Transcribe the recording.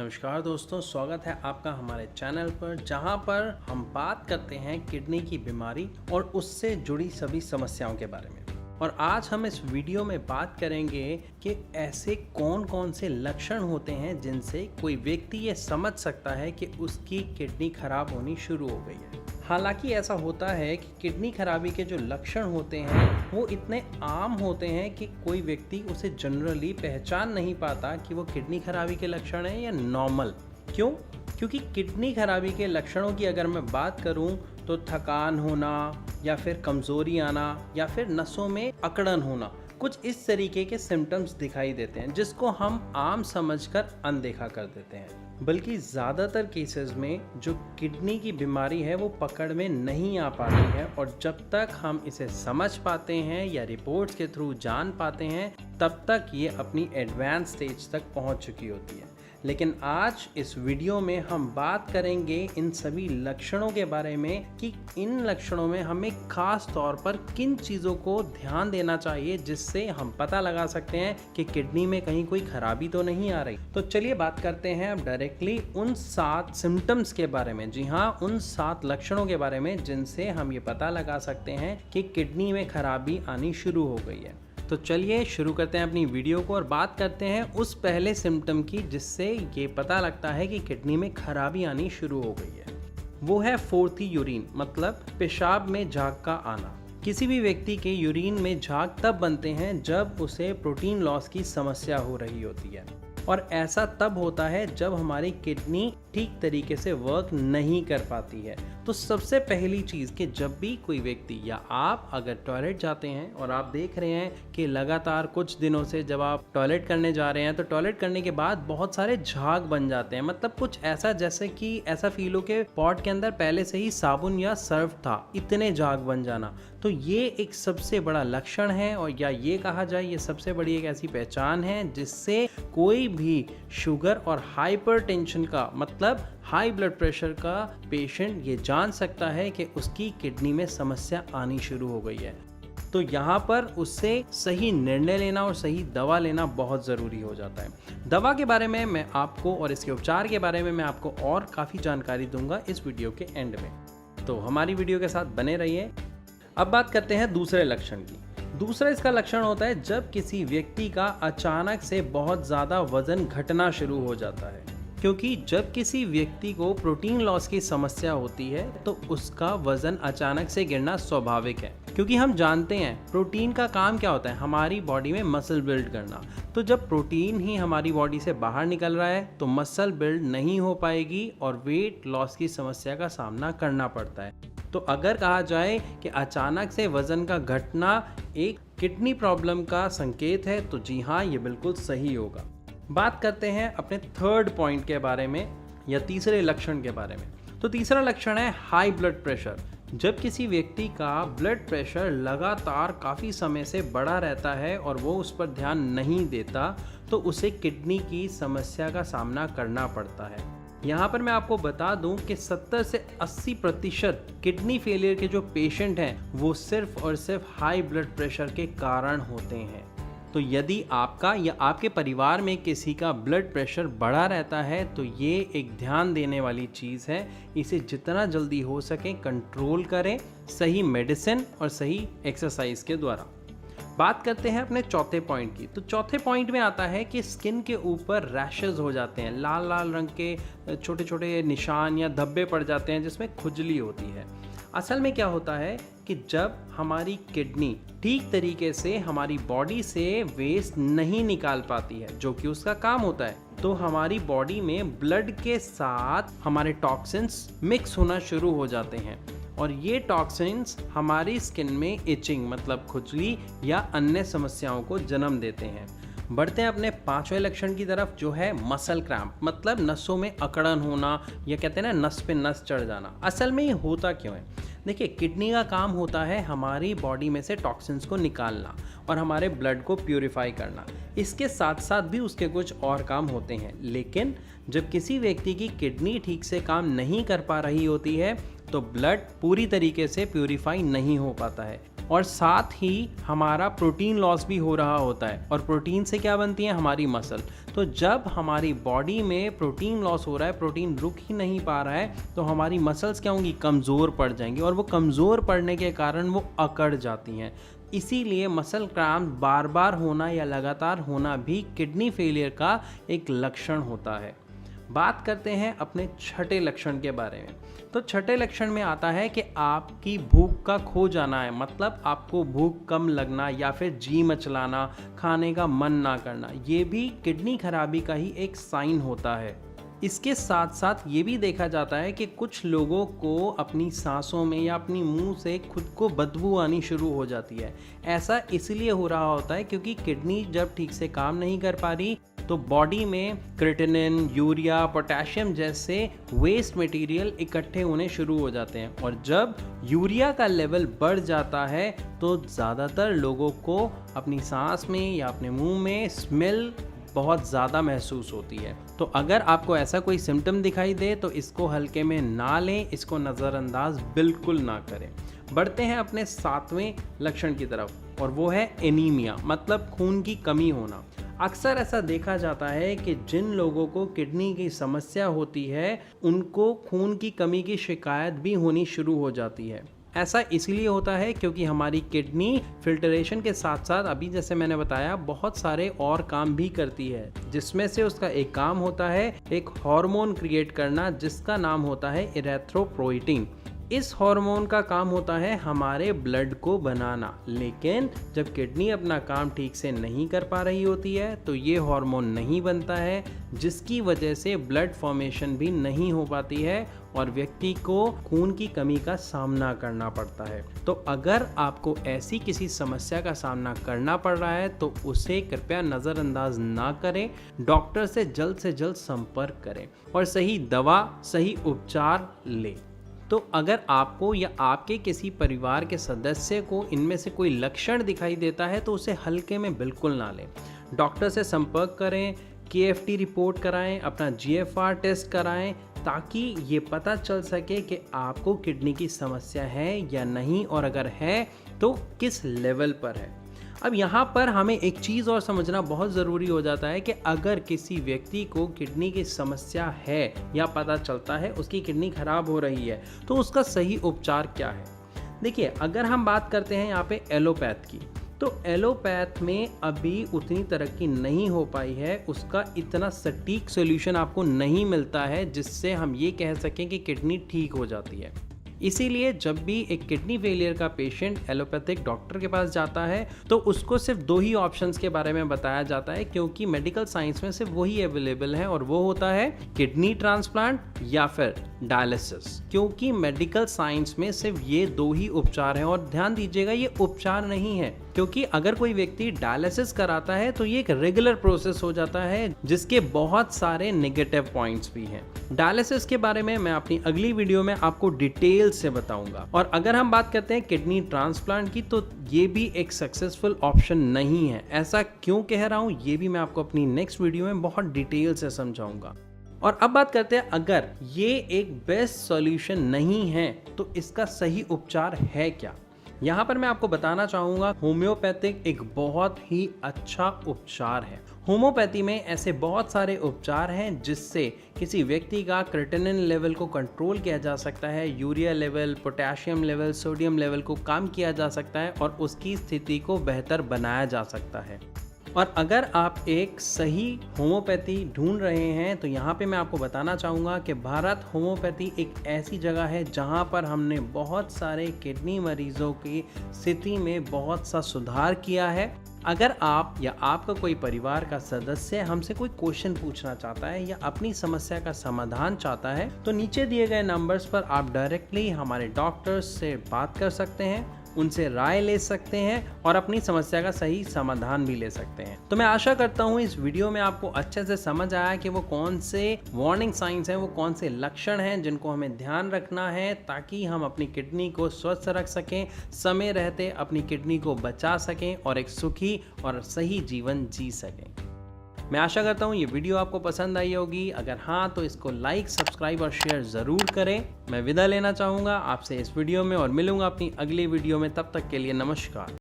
नमस्कार दोस्तों, स्वागत है आपका हमारे चैनल पर जहां पर हम बात करते हैं किडनी की बीमारी और उससे जुड़ी सभी समस्याओं के बारे में। और आज हम इस वीडियो में बात करेंगे कि ऐसे कौन कौन से लक्षण होते हैं जिनसे कोई व्यक्ति ये समझ सकता है कि उसकी किडनी खराब होनी शुरू हो गई है। हालांकि ऐसा होता है कि किडनी खराबी के जो लक्षण होते हैं वो इतने आम होते हैं कि कोई व्यक्ति उसे जनरली पहचान नहीं पाता कि वो किडनी खराबी के लक्षण है या नॉर्मल। क्यों? क्योंकि किडनी खराबी के लक्षणों की अगर मैं बात करूं तो थकान होना या फिर कमज़ोरी आना या फिर नसों में अकड़न होना, कुछ इस तरीके के सिम्टम्स दिखाई देते हैं जिसको हम आम समझकर अनदेखा कर देते हैं। बल्कि ज़्यादातर केसेस में जो किडनी की बीमारी है वो पकड़ में नहीं आ पाती है और जब तक हम इसे समझ पाते हैं या रिपोर्ट्स के थ्रू जान पाते हैं तब तक ये अपनी एडवांस स्टेज तक पहुंच चुकी होती है। लेकिन आज इस वीडियो में हम बात करेंगे इन सभी लक्षणों के बारे में कि इन लक्षणों में हमें खास तौर पर किन चीज़ों को ध्यान देना चाहिए जिससे हम पता लगा सकते हैं कि किडनी में कहीं कोई खराबी तो नहीं आ रही। तो चलिए बात करते हैं अब डायरेक्टली उन 7 सिम्टम्स के बारे में। जी हाँ, उन 7 लक्षणों के बारे में जिनसे हम ये पता लगा सकते हैं कि किडनी में खराबी आनी शुरू हो गई है। तो चलिए शुरू करते हैं अपनी वीडियो को और बात करते हैं उस पहले सिम्टम की जिससे ये पता लगता है कि किडनी में खराबी आनी शुरू हो गई है। वो है फोर्थी यूरिन, मतलब पेशाब में झाग का आना। किसी भी व्यक्ति के यूरिन में झाग तब बनते हैं जब उसे प्रोटीन लॉस की समस्या हो रही होती है, और ऐसा तब होता है जब हमारी किडनी ठीक तरीके से वर्क नहीं कर पाती है। तो सबसे पहली चीज़ कि जब भी कोई व्यक्ति या आप अगर टॉयलेट जाते हैं और आप देख रहे हैं कि लगातार कुछ दिनों से जब आप टॉयलेट करने जा रहे हैं तो टॉयलेट करने के बाद बहुत सारे झाग बन जाते हैं, मतलब कुछ ऐसा जैसे कि ऐसा फील हो कि पॉट के अंदर पहले से ही साबुन या सर्फ था, इतने झाग बन जाना। तो ये एक सबसे बड़ा लक्षण है, और या ये कहा जाए ये सबसे बड़ी एक ऐसी पहचान है जिससे कोई भी शुगर और हाइपरटेंशन का, मतलब हाई ब्लड प्रेशर का पेशेंट ये जान सकता है कि उसकी किडनी में समस्या आनी शुरू हो गई है। तो यहाँ पर उससे सही निर्णय लेना और सही दवा लेना बहुत ज़रूरी हो जाता है। दवा के बारे में मैं आपको और इसके उपचार के बारे में मैं आपको और काफ़ी जानकारी दूंगा इस वीडियो के एंड में, तो हमारी वीडियो के साथ बने रहिए। अब बात करते हैं दूसरे लक्षण की। दूसरा इसका लक्षण होता है जब किसी व्यक्ति का अचानक से बहुत ज़्यादा वजन घटना शुरू हो जाता है। क्योंकि जब किसी व्यक्ति को प्रोटीन लॉस की समस्या होती है तो उसका वजन अचानक से गिरना स्वाभाविक है, क्योंकि हम जानते हैं प्रोटीन का काम क्या होता है, हमारी बॉडी में मसल बिल्ड करना। तो जब प्रोटीन ही हमारी बॉडी से बाहर निकल रहा है तो मसल बिल्ड नहीं हो पाएगी और वेट लॉस की समस्या का सामना करना पड़ता है। तो अगर कहा जाए कि अचानक से वजन का घटना एक किडनी प्रॉब्लम का संकेत है तो जी हाँ, ये बिल्कुल सही होगा। बात करते हैं अपने थर्ड पॉइंट के बारे में या तीसरे लक्षण के बारे में। तो तीसरा लक्षण है हाई ब्लड प्रेशर। जब किसी व्यक्ति का ब्लड प्रेशर लगातार काफ़ी समय से बढ़ा रहता है और वो उस पर ध्यान नहीं देता तो उसे किडनी की समस्या का सामना करना पड़ता है। यहाँ पर मैं आपको बता दूं कि 70 से 80% किडनी फेलियर के जो पेशेंट हैं वो सिर्फ और सिर्फ हाई ब्लड प्रेशर के कारण होते हैं। तो यदि आपका या आपके परिवार में किसी का ब्लड प्रेशर बढ़ा रहता है तो ये एक ध्यान देने वाली चीज़ है। इसे जितना जल्दी हो सके कंट्रोल करें, सही मेडिसिन और सही एक्सरसाइज के द्वारा। बात करते हैं अपने चौथे पॉइंट की। तो चौथे पॉइंट में आता है कि स्किन के ऊपर रैशेस हो जाते हैं, लाल लाल रंग के छोटे छोटे निशान या धब्बे पड़ जाते हैं जिसमें खुजली होती है। असल में क्या होता है कि जब हमारी किडनी ठीक तरीके से हमारी बॉडी से वेस्ट नहीं निकाल पाती है, जो कि उसका काम होता है, तो हमारी बॉडी में ब्लड के साथ हमारे टॉक्सिन्स मिक्स होना शुरू हो जाते हैं और ये टॉक्सिन्स हमारी स्किन में इचिंग, मतलब खुजली या अन्य समस्याओं को जन्म देते हैं। बढ़ते हैं अपने 5वें लक्षण की तरफ, जो है मसल क्रैम्प, मतलब नसों में अकड़न होना या कहते हैं ना नस पे नस चढ़ जाना। असल में ये होता क्यों है? देखिए, किडनी का काम होता है हमारी बॉडी में से टॉक्सिन्स को निकालना और हमारे ब्लड को प्यूरिफाई करना। इसके साथ साथ भी उसके कुछ और काम होते हैं, लेकिन जब किसी व्यक्ति की किडनी ठीक से काम नहीं कर पा रही होती है तो ब्लड पूरी तरीके से प्यूरिफाई नहीं हो पाता है। और साथ ही हमारा प्रोटीन लॉस भी हो रहा होता है। और प्रोटीन से क्या बनती है? हमारी मसल। तो जब हमारी बॉडी में प्रोटीन लॉस हो रहा है, प्रोटीन रुक ही नहीं पा रहा है, तो हमारी मसल्स क्या होंगी? कमज़ोर पड़ जाएंगी, और वो कमज़ोर पड़ने के कारण वो अकड़ जाती हैं। इसीलिए मसल क्रैम्प बार बार होना या लगातार होना भी किडनी फेलियर का एक लक्षण होता है। बात करते हैं अपने छठे लक्षण के बारे में। तो छठे लक्षण में आता है कि आपकी भूख का खो जाना है, मतलब आपको भूख कम लगना या फिर जी मचलाना, खाने का मन ना करना। ये भी किडनी खराबी का ही एक साइन होता है। इसके साथ साथ ये भी देखा जाता है कि कुछ लोगों को अपनी सांसों में या अपनी मुंह से खुद को बदबू आनी शुरू हो जाती है। ऐसा इसलिए हो रहा होता है क्योंकि किडनी जब ठीक से काम नहीं कर पा रही, तो बॉडी में क्रिएटिनिन, यूरिया, पोटेशियम जैसे वेस्ट मटेरियल इकट्ठे होने शुरू हो जाते हैं। और जब यूरिया का लेवल बढ़ जाता है तो ज़्यादातर लोगों को अपनी सांस में या अपने मुंह में स्मेल बहुत ज़्यादा महसूस होती है। तो अगर आपको ऐसा कोई सिम्टम दिखाई दे तो इसको हल्के में ना लें, इसको नज़रअंदाज बिल्कुल ना करें। बढ़ते हैं अपने सातवें लक्षण की तरफ, और वो है एनीमिया, मतलब खून की कमी होना। अक्सर ऐसा देखा जाता है कि जिन लोगों को किडनी की समस्या होती है उनको खून की कमी की शिकायत भी होनी शुरू हो जाती है। ऐसा इसलिए होता है क्योंकि हमारी किडनी फिल्टरेशन के साथ साथ, अभी जैसे मैंने बताया, बहुत सारे और काम भी करती है, जिसमें से उसका एक काम होता है एक हार्मोन क्रिएट करना जिसका नाम होता है इरेथ्रोपोइटिन। इस हार्मोन का काम होता है हमारे ब्लड को बनाना, लेकिन जब किडनी अपना काम ठीक से नहीं कर पा रही होती है तो ये हार्मोन नहीं बनता है, जिसकी वजह से ब्लड फॉर्मेशन भी नहीं हो पाती है और व्यक्ति को खून की कमी का सामना करना पड़ता है। तो अगर आपको ऐसी किसी समस्या का सामना करना पड़ रहा है तो उसे कृपया नज़रअंदाज ना करें, डॉक्टर से जल्द संपर्क करें और सही दवा, सही उपचार लें। तो अगर आपको या आपके किसी परिवार के सदस्य को इनमें से कोई लक्षण दिखाई देता है तो उसे हल्के में बिल्कुल ना लें। डॉक्टर से संपर्क करें, KFT रिपोर्ट कराएं, अपना GFR टेस्ट कराएं, ताकि ये पता चल सके कि आपको किडनी की समस्या है या नहीं, और अगर है तो किस लेवल पर है। अब यहाँ पर हमें एक चीज़ और समझना बहुत ज़रूरी हो जाता है कि अगर किसी व्यक्ति को किडनी की समस्या है या पता चलता है उसकी किडनी खराब हो रही है, तो उसका सही उपचार क्या है। देखिए, अगर हम बात करते हैं यहाँ पे एलोपैथ की, तो एलोपैथ में अभी उतनी तरक्की नहीं हो पाई है, उसका इतना सटीक सॉल्यूशन आपको नहीं मिलता है जिससे हम ये कह सकें कि किडनी ठीक हो जाती है। इसीलिए जब भी एक किडनी फेलियर का पेशेंट एलोपैथिक डॉक्टर के पास जाता है तो उसको सिर्फ दो ही ऑप्शंस के बारे में बताया जाता है, क्योंकि मेडिकल साइंस में सिर्फ वही अवेलेबल है, और वो होता है किडनी ट्रांसप्लांट या फिर डायलिसिस। क्योंकि मेडिकल साइंस में सिर्फ ये दो ही उपचार हैं, और ध्यान दीजिएगा ये उपचार नहीं है, क्योंकि अगर कोई व्यक्ति डायलिसिस कराता है तो ये एक रेगुलर प्रोसेस हो जाता है जिसके बहुत सारे नेगेटिव पॉइंट्स भी हैं। डायलिसिस के बारे में मैं अपनी अगली वीडियो में आपको डिटेल से बताऊंगा। और अगर हम बात करते हैं किडनी ट्रांसप्लांट की, तो ये भी एक सक्सेसफुल ऑप्शन नहीं है। ऐसा क्यों कह रहा हूँ ये भी मैं आपको अपनी नेक्स्ट वीडियो में बहुत डिटेल से समझाऊंगा। और अब बात करते हैं, अगर ये एक बेस्ट सॉल्यूशन नहीं है तो इसका सही उपचार है क्या। यहाँ पर मैं आपको बताना चाहूँगा, होम्योपैथिक एक बहुत ही अच्छा उपचार है। होम्योपैथी में ऐसे बहुत सारे उपचार हैं जिससे किसी व्यक्ति का क्रिएटिनिन लेवल को कंट्रोल किया जा सकता है, urea level, potassium level, sodium level को कम किया जा सकता है और उसकी स्थिति को बेहतर बनाया जा सकता है। और अगर आप एक सही होम्योपैथी ढूंढ रहे हैं तो यहाँ पे मैं आपको बताना चाहूँगा कि भारत होम्योपैथी एक ऐसी जगह है जहाँ पर हमने बहुत सारे किडनी मरीजों की स्थिति में बहुत सा सुधार किया है। अगर आप या आपका कोई परिवार का सदस्य हमसे कोई क्वेश्चन पूछना चाहता है या अपनी समस्या का समाधान चाहता है तो नीचे दिए गए नंबर्स पर आप डायरेक्टली हमारे डॉक्टर्स से बात कर सकते हैं, उनसे राय ले सकते हैं और अपनी समस्या का सही समाधान भी ले सकते हैं। तो मैं आशा करता हूँ इस वीडियो में आपको अच्छे से समझ आया कि वो कौन से वार्निंग साइंस हैं, वो कौन से लक्षण हैं जिनको हमें ध्यान रखना है ताकि हम अपनी किडनी को स्वस्थ रख सकें, समय रहते अपनी किडनी को बचा सकें और एक सुखी और सही जीवन जी सकें। मैं आशा करता हूँ ये वीडियो आपको पसंद आई होगी। अगर हाँ तो इसको लाइक, सब्सक्राइब और शेयर ज़रूर करें। मैं विदा लेना चाहूँगा आपसे इस वीडियो में और मिलूँगा अपनी अगली वीडियो में। तब तक के लिए नमस्कार।